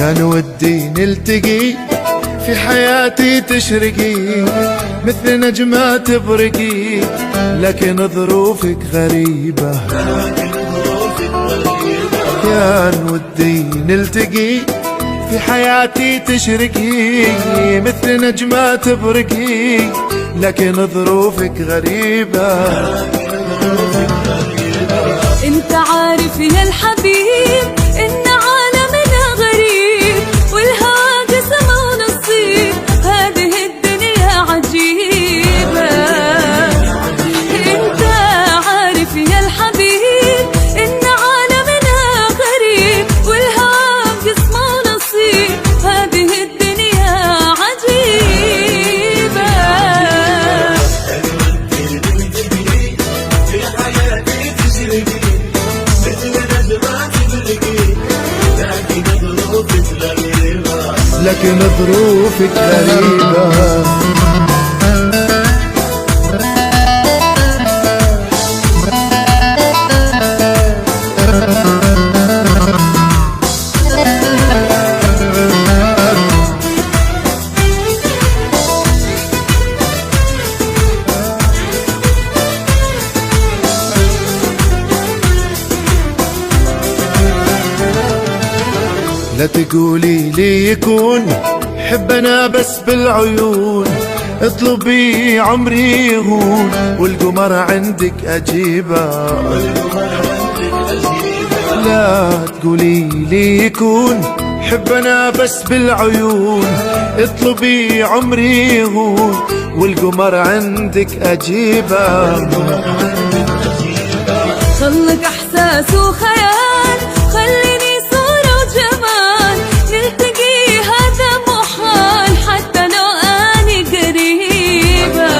كان ودي نلتقي في حياتي تشرقي مثل نجمة تبرقي، لكن ظروفك غريبة. كان ودي نلتقي في حياتي تشرقي مثل نجمة تبرقي، لكن ظروفك غريبة. انت عارف يا الحبيب ان عالمنا غريب، والهوى قسمه ونصيب، هذه الدنيا عجيبة. انت عارف يا الحبيب ان عالمنا غريب، والهوى قسمه ونصيب، هذه الدنيا عجيبة. لكن ظروفك غريبة. لا تقولي لي يكون حبنا بس بالعيون، اطلبي عمري يهون، والقمر عندك أجيبه. لا تقولي لي يكون حبنا بس بالعيون، اطلبي عمري يهون، والقمر عندك أجيبه. خلق احساس وخيال، خليني صورة وجمال، نلتقي هذا محال حتى لو اني قريبة.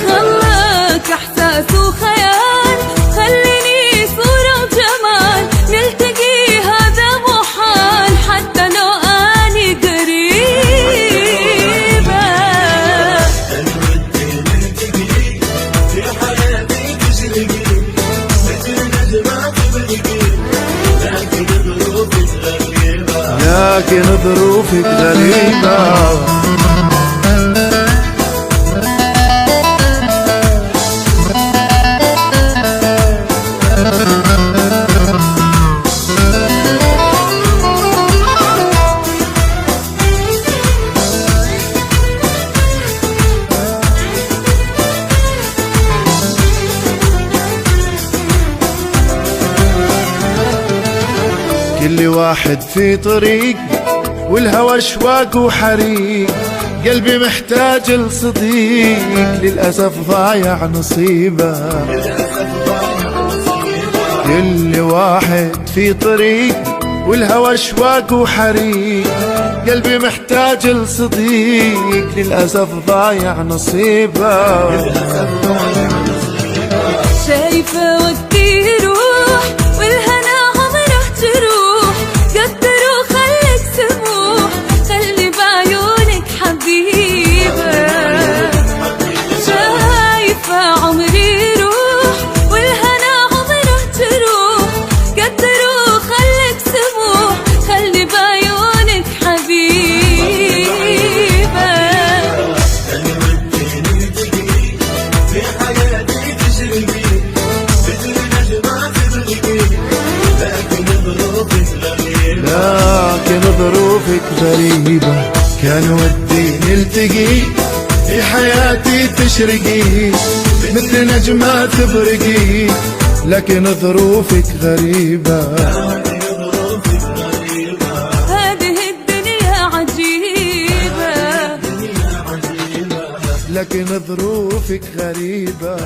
خلق احساس وخيال، خليني صورة وجمال، نلتقي هذا محال حتى لو اني قريبة. لكن ظروفك غريبة. كل واحد في طريق، والهوى اشواق وحريق، قلبي محتاج لصديق، للأسف ضايع نصيبه. كل واحد في طريق، والهوى اشواق وحريق، قلبي محتاج لصديق، للأسف ضايع نصيبه. شايفة وقتي يروح، والهنا عمره تروح، قدر وخليك سموح، خلي بعيونك حبيبة. شايفة عمري يروح، والهنا عمره تروح، قدر وخليك سموح، خلي بعيونك حبيبة. لكن ظروفك غريبة. كان ودي نلتقي في حياتي تشرقي مثل نجمة تبرقي، لكن ظروفك غريبة. هذه الدنيا عجيبة. لكن ظروفك غريبة.